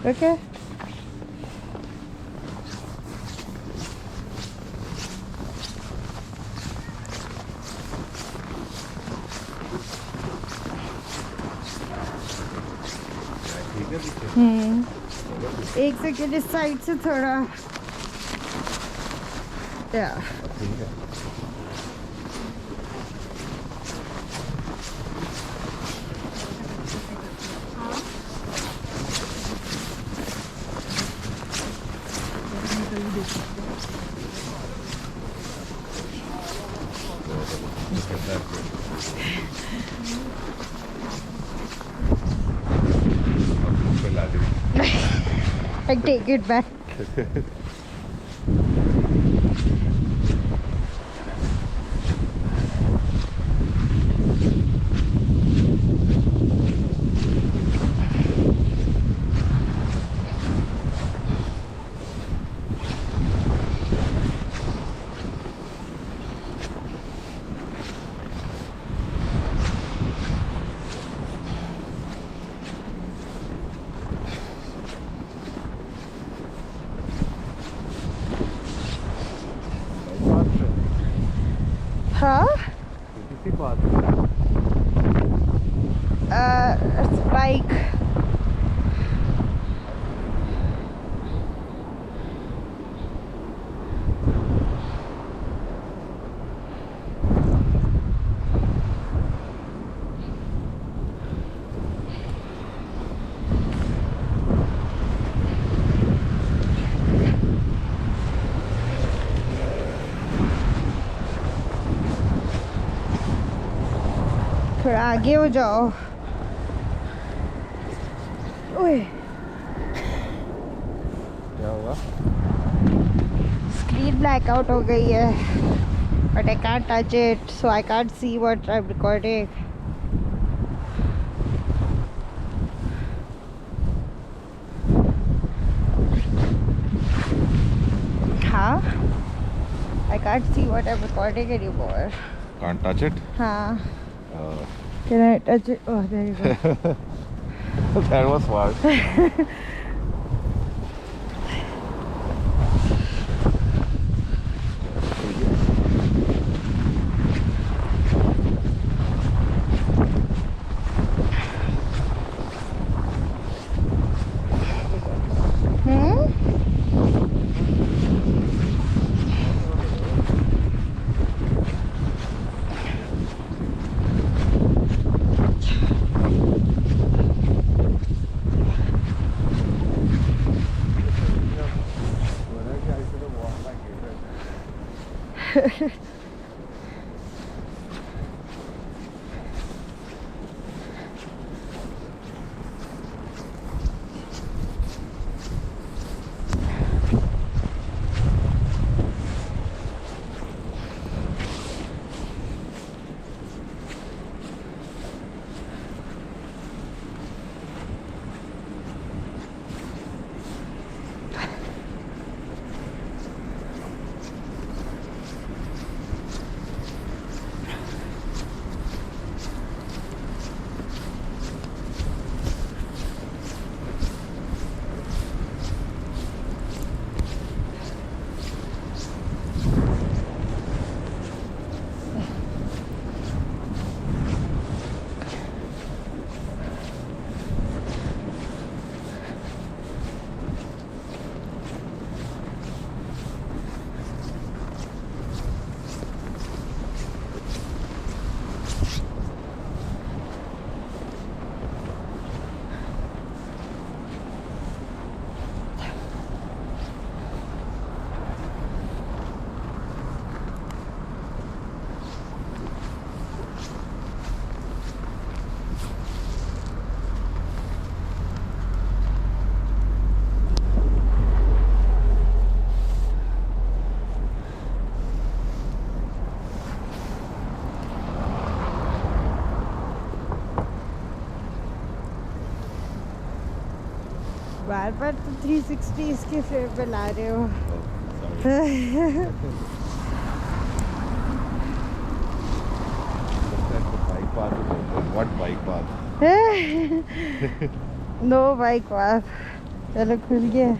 Okay. एक second इस side से थोड़ा या I take it back. Huh? It's bike. थोड़ा आगे हो जाओ। ओए क्या हुआ? स्क्रीन ब्लैकआउट हो गई है but I can't touch it so I can't see what I'm recording. हाँ, I can't see what I'm recording anymore. Can't touch it? हाँ. Can I touch it? Oh, there you go. That was fast. बार बार तो 360 इसके frame पे ला रहे हो। What bike path? No bike path. चलो खुल गया।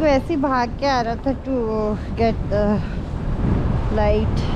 वैसे ही भाग के आ रहा था टू गेट द लाइट।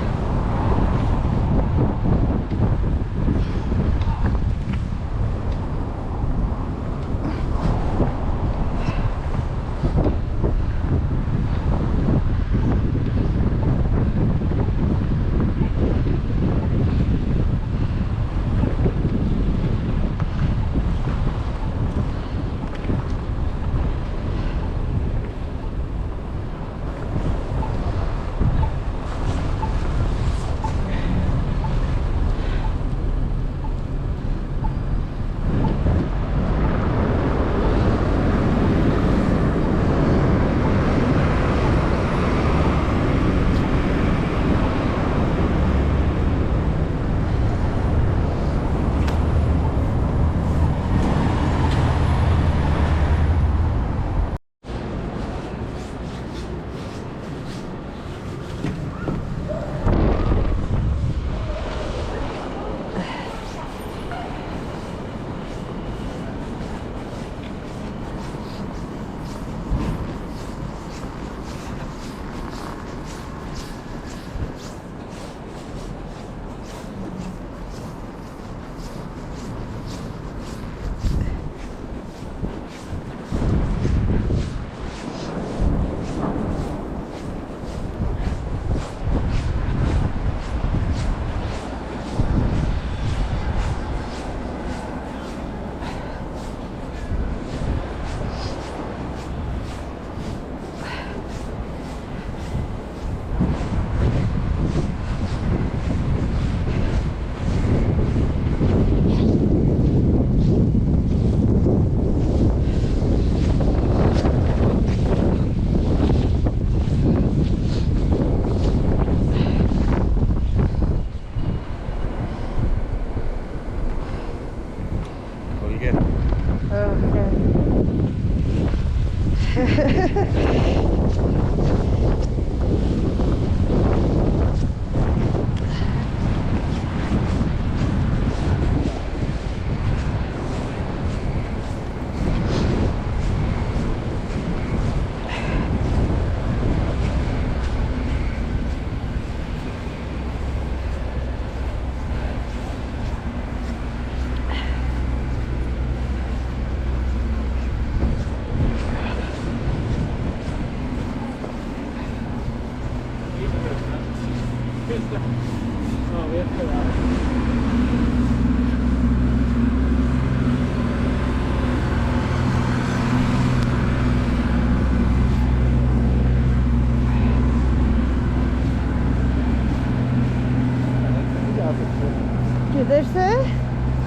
किधर से?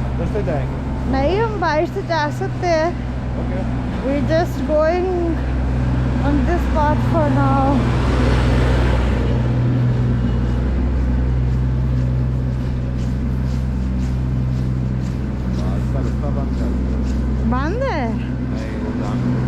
इधर से जाएंगे। नहीं, हम बाहर से जा सकते हैं। Okay. We're just going on this path for now. इसका रास्ता बंद कर दो। बंद है? नहीं, वो जाम है।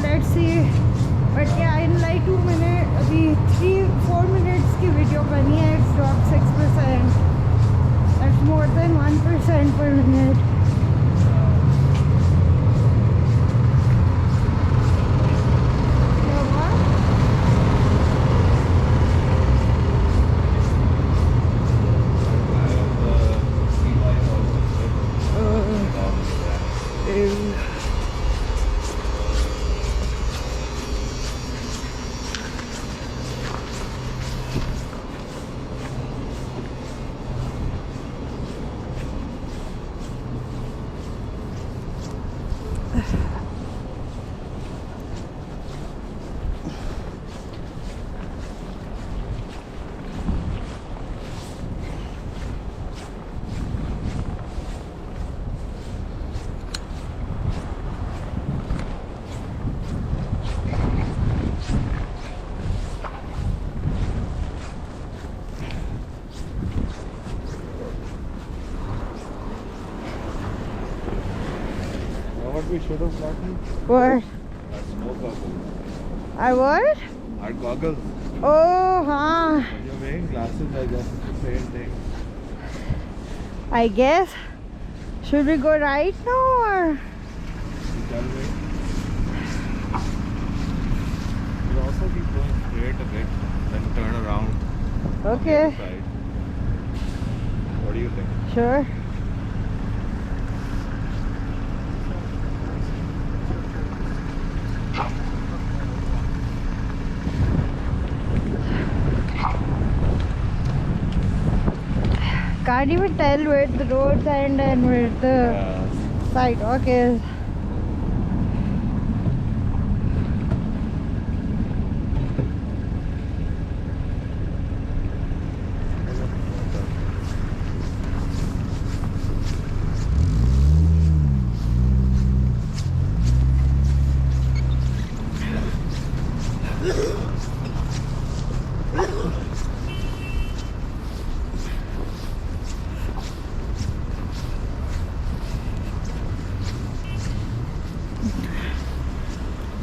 let's see. But yeah, in like 2 minutes, अभी 3-4 minutes की video बनी है. It's dropped 6%. That's more than 1% per minute. Yeah, what? What we should have gotten? What? Our snow goggles. I what? Our goggles. Oh, huh. When you're wearing glasses, I guess it's the same thing. I guess. Should we go right now or? You tell me. We'll also keep going straight a bit, then turn around. On the Okay. other side. What do you think? Sure. Can't even tell where the roads end and where the sidewalk is.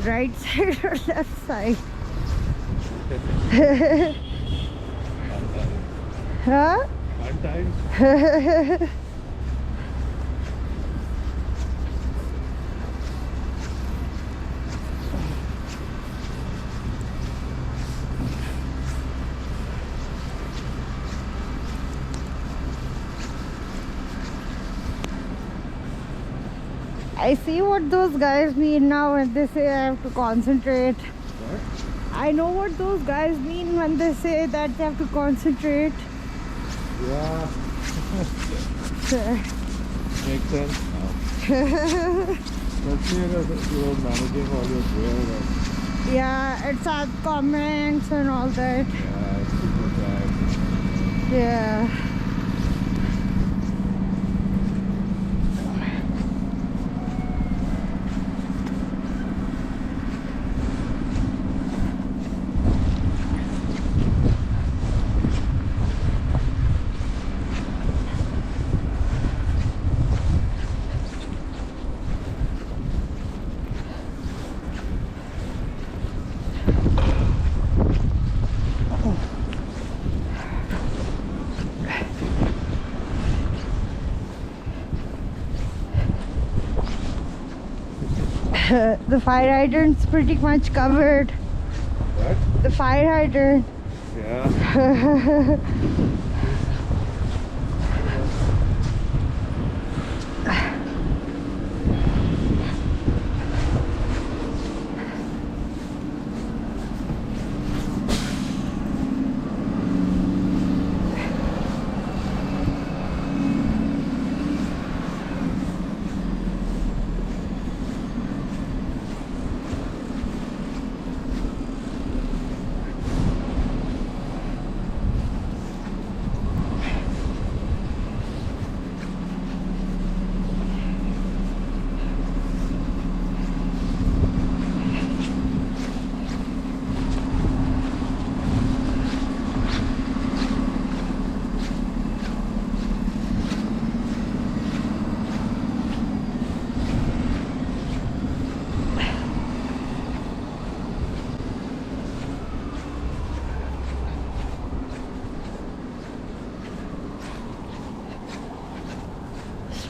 Right side or left side? Huh? Fun times. I see what those guys mean now when they say I have to concentrate. What? I know what those guys mean when they say that they have to concentrate. Yeah. Sure. Makes sense now. Especially if you're managing all your gear and Yeah, it's at comments and all that. yeah, it's super bad. Yeah. The fire hydrant's pretty much covered. What? The fire hydrant. Yeah.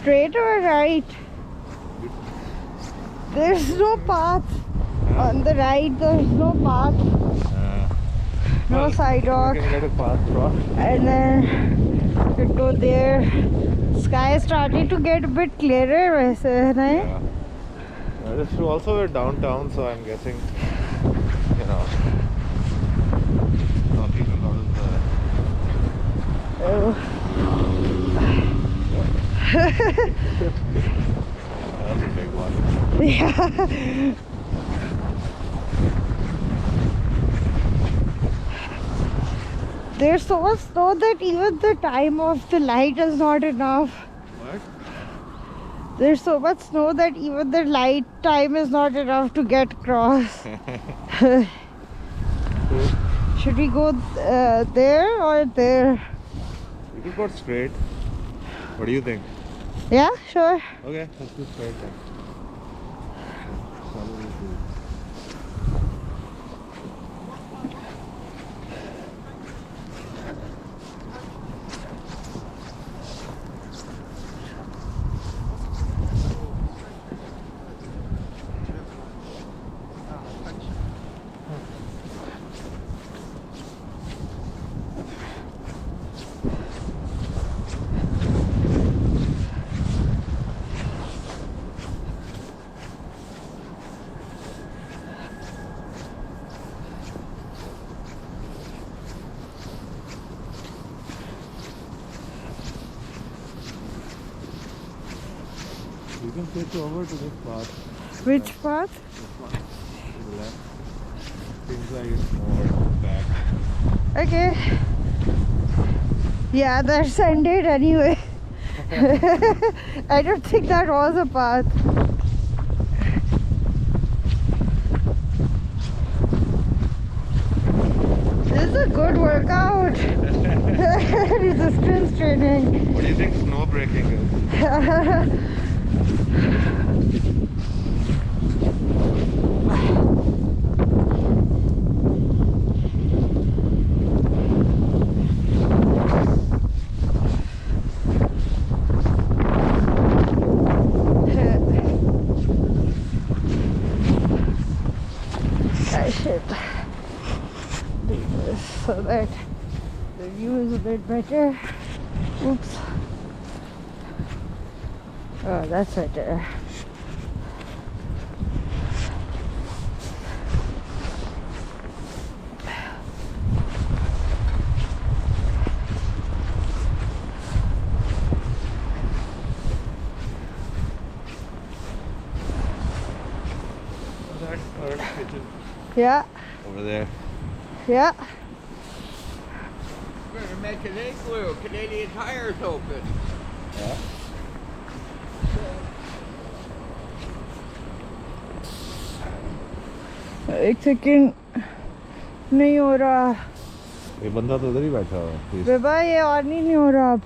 Straight or right? There's no path. On the right, there's no path. No sidewalk. You can get a path cross. And then you go there. Sky is starting to get a bit clearer, right? Yeah. This is also a downtown, so I'm guessing, you know, talking a lot of the. Oh. That's a big one. Yeah. There's so much snow that even the time of the light is not enough. What? There's so much snow that even the light time is not enough to get across. Should we go there or there? We could go straight. What do you think? Yeah, sure. Okay, let's go straight then. You can switch over to this path. Which path? This one. To the left. Seems like it's more back. Okay. Yeah, that's ended anyway. I don't think that was a path. This is a good workout. Resistance training. What do you think snow breaking is? I should do this so that the view is a bit better. Oops. Oh, that's better. That's our kitchen. Yeah, Over there. yeah. We're gonna make an igloo. Canadian Tire's open. Yeah. एक second नहीं हो रहा ये बंदा तो उधर ही बैठा हुआ है। बेबा, ये ऑन ही नहीं हो रहा अब।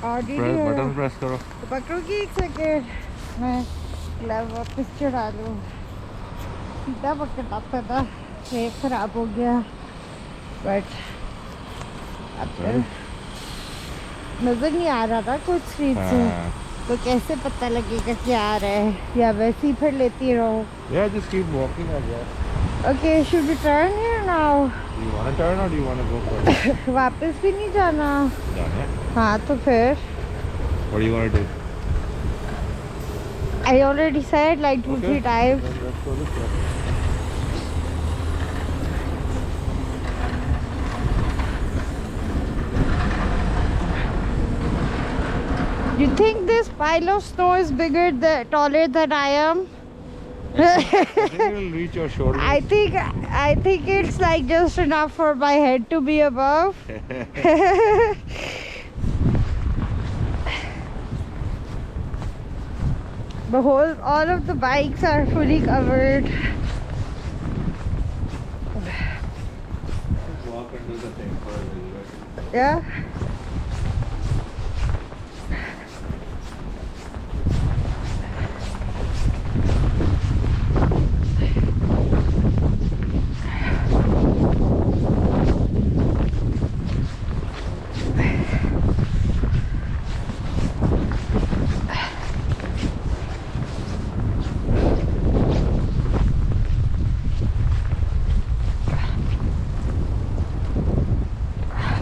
ऑन ही नहीं हो रहा। बटन प्रेस करो। तो पकड़ोगी एक सेकेंड, मैं ग्लव वापस चढ़ा लूँ। सीधा पकड़ा था, टेप खराब हो गया, बट अब नजर नहीं आ रहा था कुछ चीज से, तो कैसे पता लगेगा क्या आ रहा है, या वैसे ही फिर लेती रहो। Yeah, just keep walking, I guess. Okay, should we turn here now? Do you want to turn or do you want to go first? वापस भी नहीं जाना। जाना है? हाँ तो फिर What do you want to do? I already said like 2-3 times. Then let's go this way. You think this pile of snow is taller than I am? I think it will reach your shoulders. I think it's like just enough for my head to be above. All of the bikes are fully covered. Walk under the thing for a little bit. Yeah.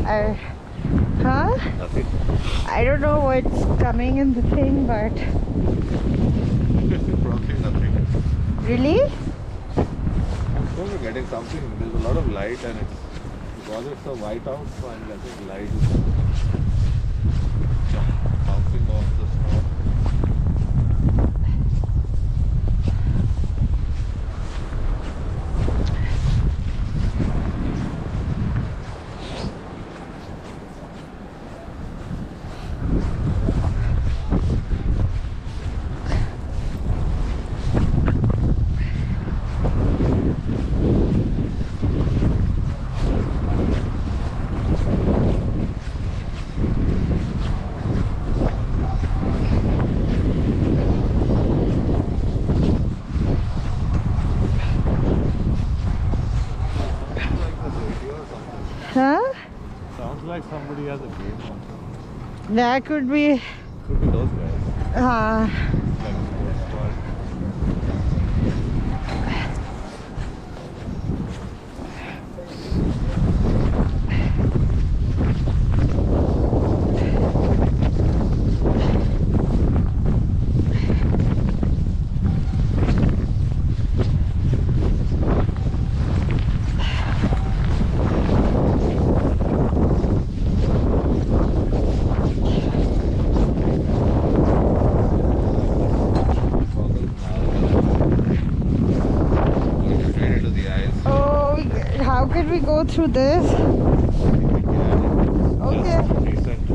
Huh? Nothing. I don't know what's coming in the thing, but Probably nothing. really? I'm sure we're getting something. There's a lot of light and it's because it's so white out, so I'm getting light bouncing off the snow. Huh? Sounds like somebody has a game on. That could be. Could be those guys. Like a sports bar. Straight into the eyes. Oh, how can we go through this? Okay. Decent.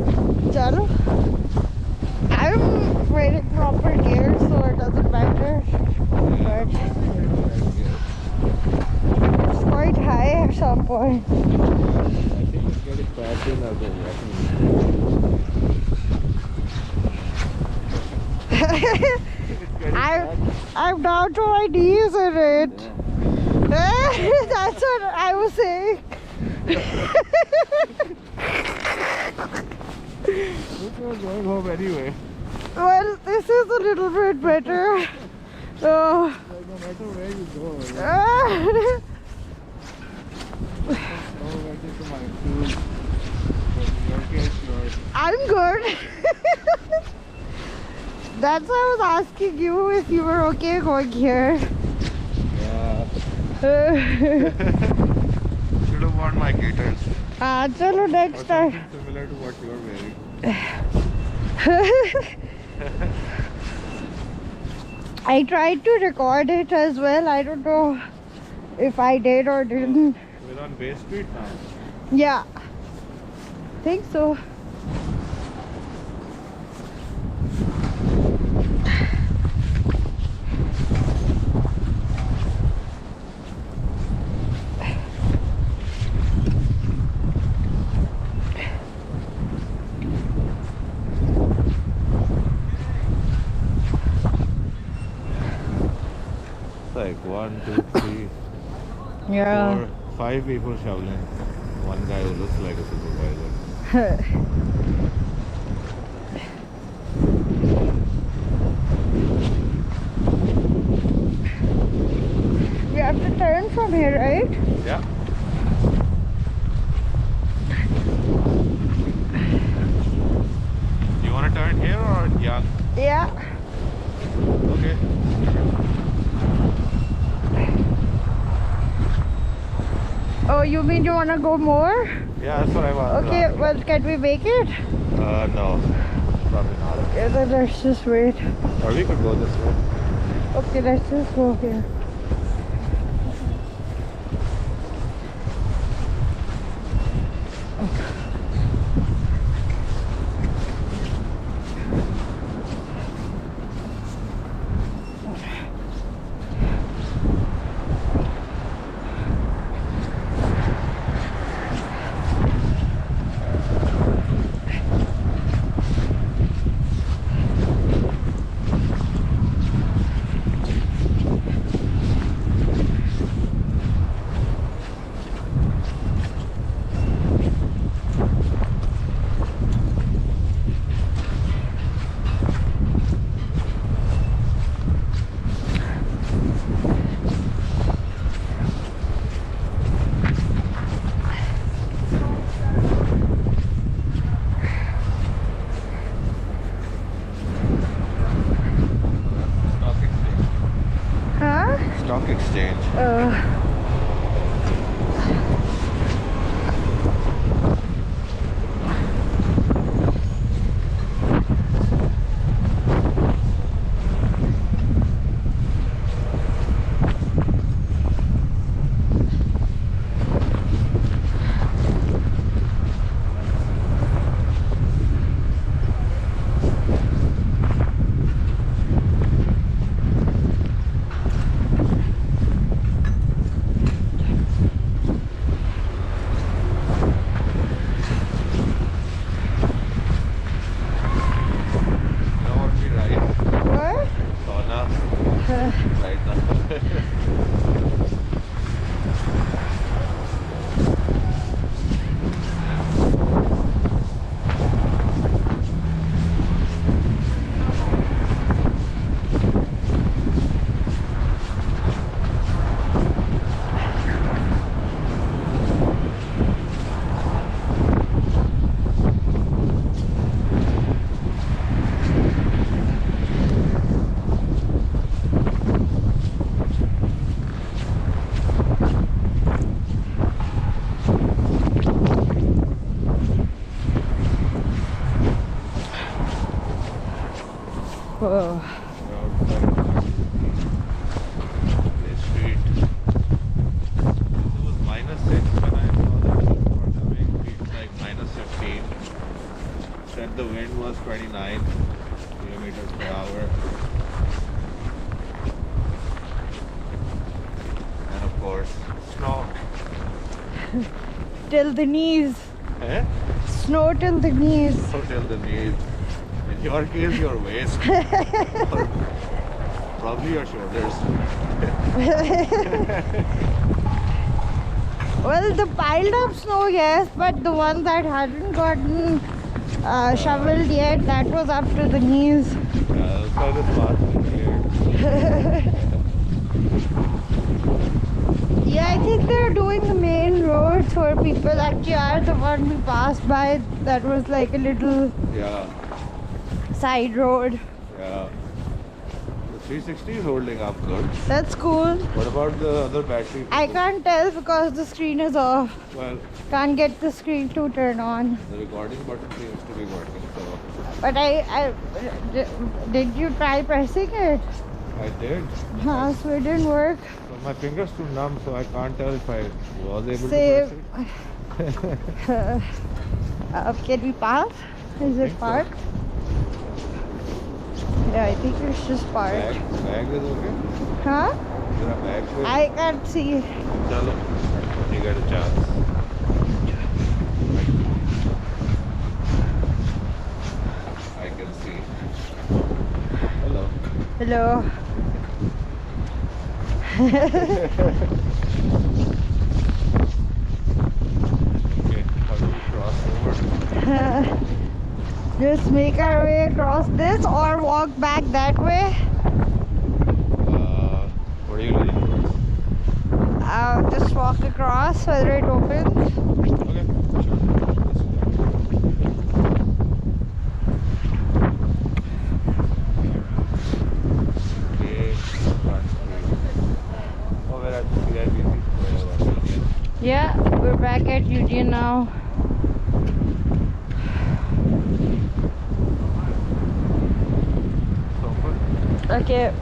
Chalo. I'm wearing proper gear, so it doesn't matter. But it's quite high at some point. I think it's getting packed in as a I'm down to my knees in it. That's what I was saying. We're going home anyway. Well, this is a little bit better. Oh. Like, no matter where you go, went into my shoes. But in your case, I'm good. That's why I was asking you if you were okay going here. yeah. Should have worn my gaiters. Chalo, Or next time. something similar to what you're wearing. I tried to record it as well. I don't know if I did or didn't. We're on Bay Street now. Yeah, think so. It's like 1, 2, 3, Yeah. 4, 5 people shoveling. One guy who looks like a supervisor. We have to turn from here, right? Yeah. You want to turn here or Young? Yeah. Okay. Oh, you mean you want to go more? Yeah, that's what I want. Okay, well, can we make it? No. Probably not. Yeah, then let's just wait. Or we could go this way. Okay, let's just go here. Whoa. The street. It was -6 when I saw the report. I mean, it's like -15. Said the wind was 29 kilometers per hour. And of course, snow. Till the knees. Eh? Snow till the knees. So till the knees. In your case, your waist. Or probably your shoulders. Well, the piled up snow, yes, but the one that hadn't gotten shoveled yet, that was up to the knees. That's why this path is cleared. Yeah, I think they're doing the main roads for people. Actually, the one we passed by, that was like a little Yeah, side road. yeah. The 360 is holding up good. That's cool. What about the other battery? I can't tell because the screen is off. Well, Can't get the screen to turn on. the recording button seems to be working, so But did you try pressing it? I did. So it didn't work. But my fingers too numb, so I can't tell if I was able Save. to press it. Can we pass? Is think it so. parked? Yeah, I think it's just parked. Bag is okay? Huh? Is there a bag with? I can't see. Chalo, you get a chance. I can see. Hello. Hello. Okay, how do we cross over? Just make our way across this or walk back that way. What are you leading towards? Just walk across whether it opens. Okay, sure. Let's do that. Okay, front street. Oh, we're at CIBC. Yeah, we're back at Union now. So good. Okay.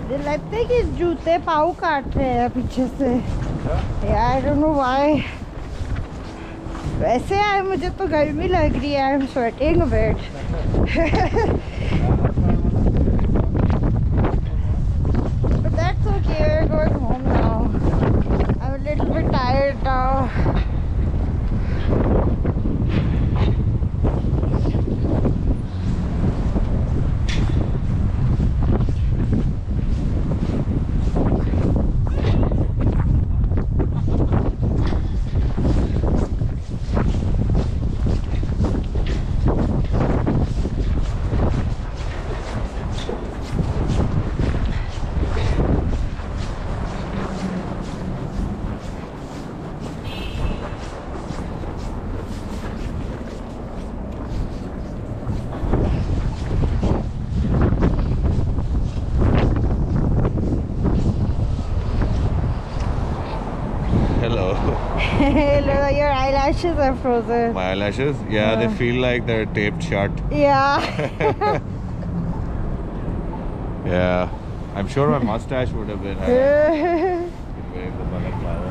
मुझे लगता है कि जूते पाँव काट रहे हैं पीछे से। I don't know why. वैसे यार मुझे तो गर्मी लग रही है। I am sweating a bit. But that's okay. We're going home now. I'm a little bit tired now. Hello. Look, your eyelashes are frozen. My eyelashes? Yeah, they feel like they're taped shut. Yeah. Yeah. I'm sure my mustache would have been wearing the balaclava.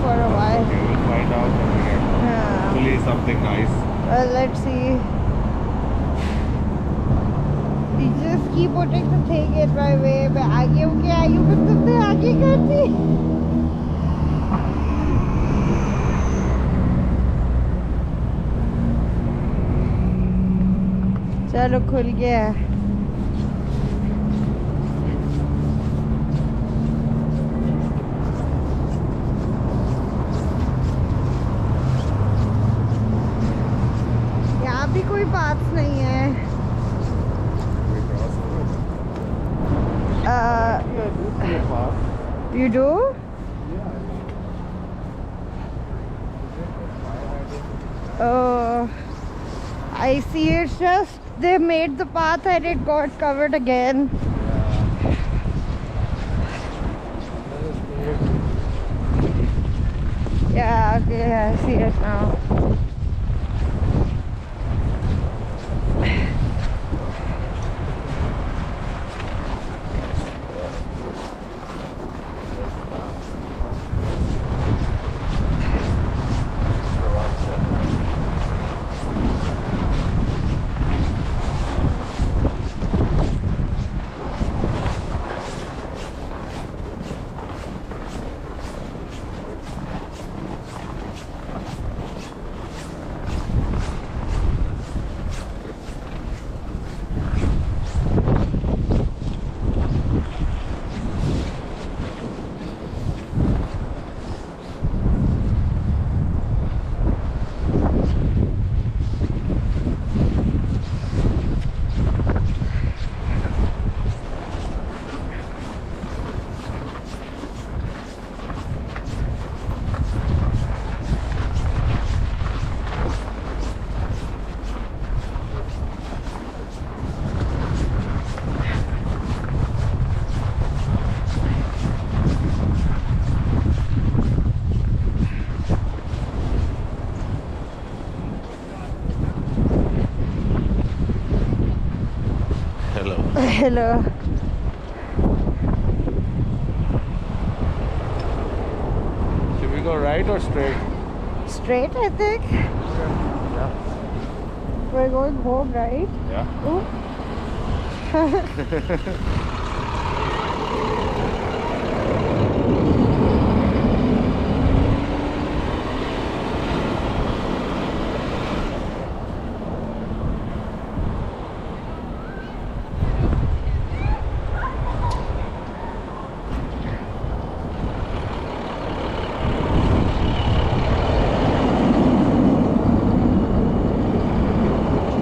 for a while. Okay, we'll find out when we get home. Yeah. Hopefully something nice. Well, let's see. You just keep putting the thing in my way. मैं आगे हूँ क्या? आगे हूँ तुमने आगे कर दी. चलो खुल गया. यहाँ भी कोई पाथ नहीं है. You do? Oh, I see. It's just they made the path and it got covered again. Yeah, okay, I see it now. Hello. Should we go right or straight? Straight, I think. Yeah. We're going home, right? Yeah. Ooh.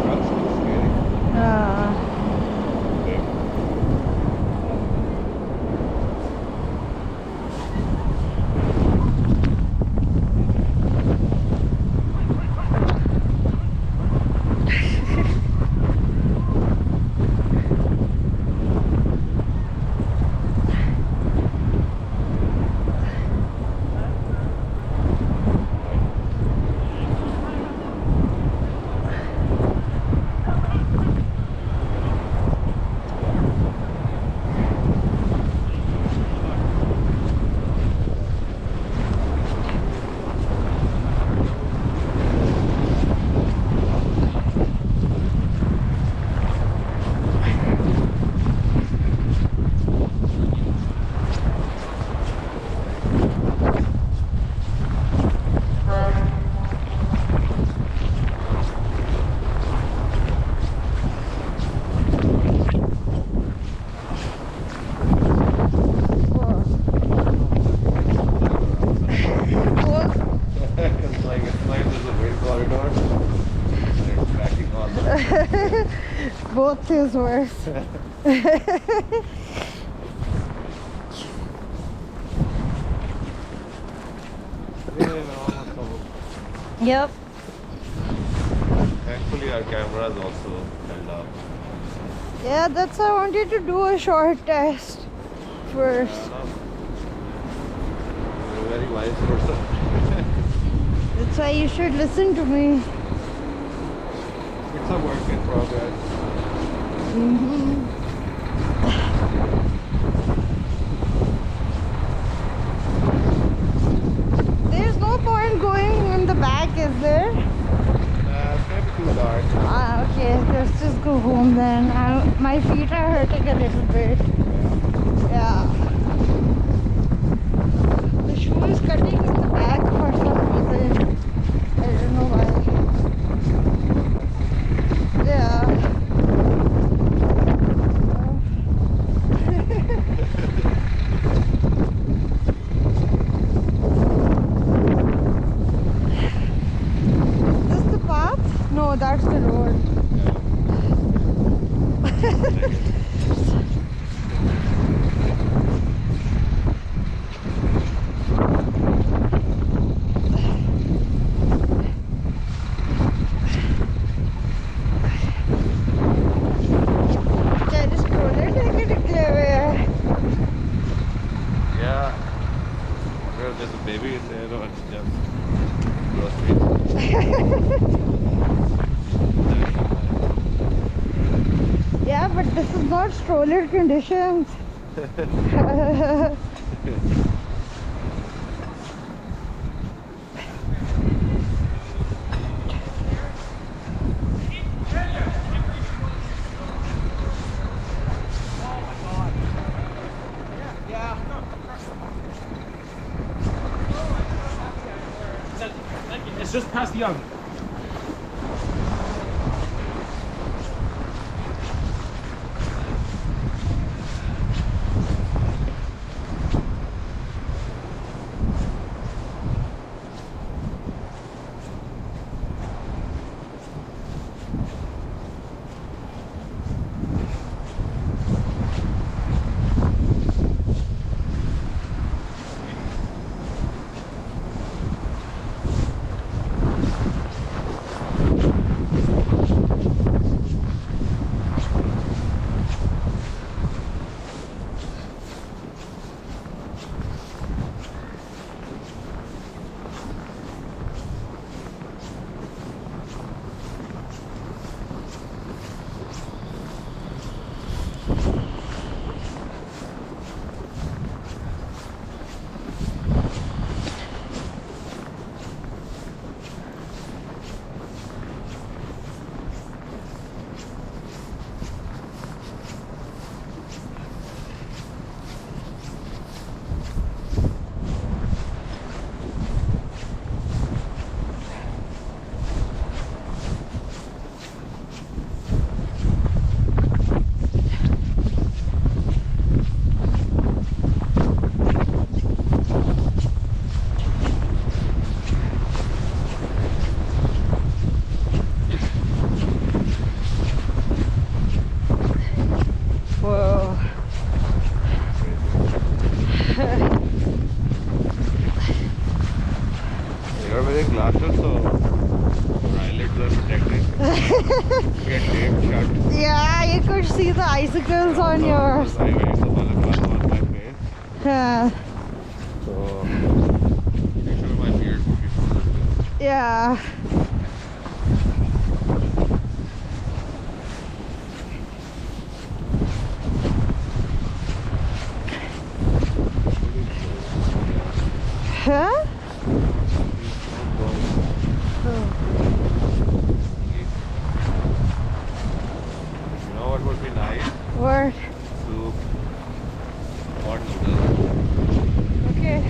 That's so scary. It's like there's a wind corridor. And it's cracking on the Both is worse. Yep. Thankfully our cameras also held up. Yeah, that's why I wanted to do a short test first. You're a very wise person. That's why you should listen to me. It's a work in progress. There's no point going in the back, is there? It's maybe too dark. Ah, okay. Let's just go home then. My feet are hurting a little bit. Yeah. The shoe is cutting in the back for some reason. I don't know why. Yeah. Is this the path? No, that's the road. Can I just roll it? I can declare where. Yeah. Well, there's a baby in there or it's just groceries. Yeah, but this is not stroller conditions. It's just past Young. see the icicles on your. I wearing the balaclava on my face. Yeah. So, usually my beard would be frozen. Yeah. Huh? You know what would be nice? Word. Soup. Hot noodles. Okay.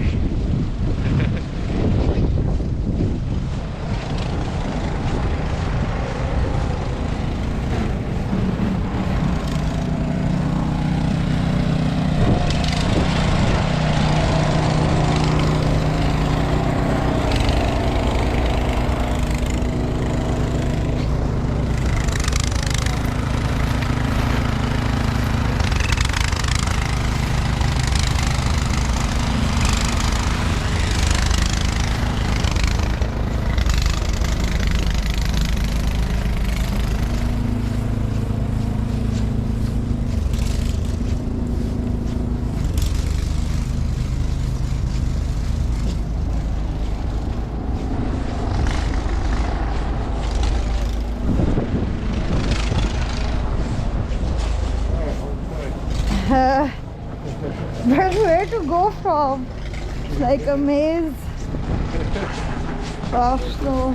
But where to go from? Like a maze of snow.